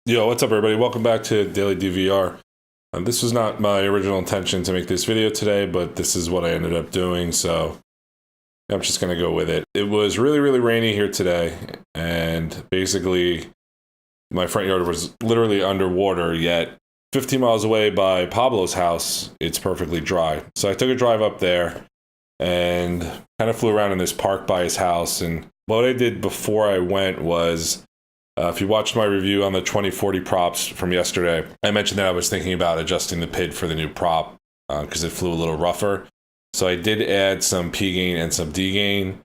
Yo, what's up everybody? Welcome back to Daily DVR. This was not my original intention to make this video today, but this is what I ended up doing, so I'm just gonna go with it. It was really rainy here today, and basically my front yard was literally underwater, yet 15 miles away by Pablo's house, it's perfectly dry. So I took a drive up there and kind of flew around in this park by his house, and what I did before I went was if you watched my review on the 2040 props from yesterday, I mentioned that I was thinking about adjusting the PID for the new prop because it flew a little rougher. So I did add some P gain and some D gain,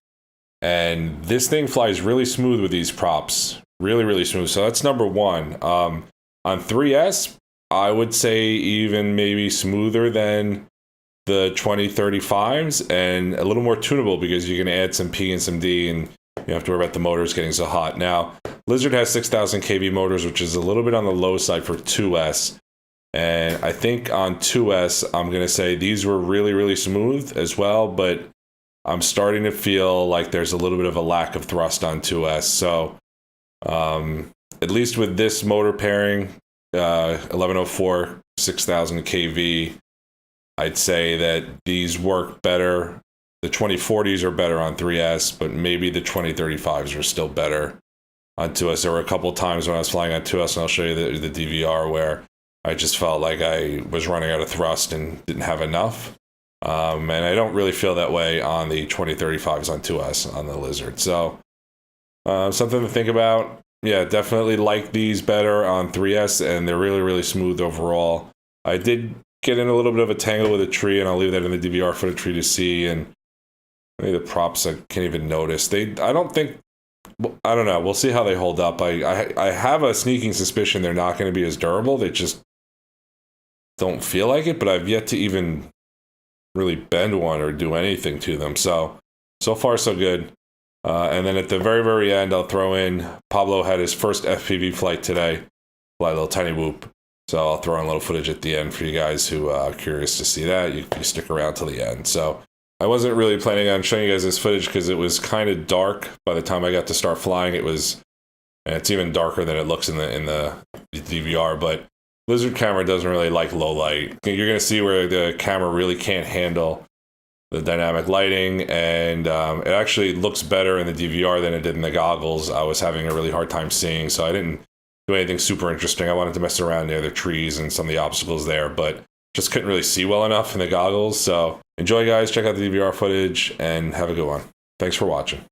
and this thing flies really smooth with these props, really smooth. So that's number one. On 3S, I would say even maybe smoother than the 2035s and a little more tunable because you can add some P and some D, and you don't have to worry about the motors getting so hot. Now, Lizard has 6,000 kV motors, which is a little bit on the low side for 2S. And I think on 2S, I'm going to say these were really smooth as well, but I'm starting to feel like there's a little bit of a lack of thrust on 2S. So at least with this motor pairing, 1104, 6,000 kV, I'd say that these work better. The 2040s are better on 3S, but maybe the 2035s are still better on 2S. There were a couple of times when I was flying on 2S, and I'll show you the DVR, where I just felt like I was running out of thrust and didn't have enough. And I don't really feel that way on the 2035s on 2S on the Lizard. So something to think about. Yeah, definitely like these better on 3S, and they're really smooth overall. I did get in a little bit of a tangle with a tree, and I'll leave that in the DVR footage for you to see. And maybe the props I can't even notice. I don't know. We'll see how they hold up. I have a sneaking suspicion they're not going to be as durable. They just don't feel like it, but I've yet to even really bend one or do anything to them. So far so good. And then at the very end, I'll throw in, Pablo had his first FPV flight today, fly a little tiny whoop. So I'll throw in a little footage at the end for you guys who are curious to see that. You stick around till the end. So I wasn't really planning on showing you guys this footage because it was kind of dark by the time I got to start flying. And it's even darker than it looks in the DVR, but Lizard camera doesn't really like low light. You're going to see where the camera really can't handle the dynamic lighting, and it actually looks better in the DVR than it did in the goggles. I was having a really hard time seeing, so I didn't do anything super interesting. I wanted to mess around near the trees and some of the obstacles there, but just couldn't really see well enough in the goggles. So enjoy, guys. Check out the DVR footage and have a good one. Thanks for watching.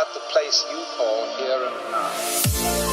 at the place you call here and now.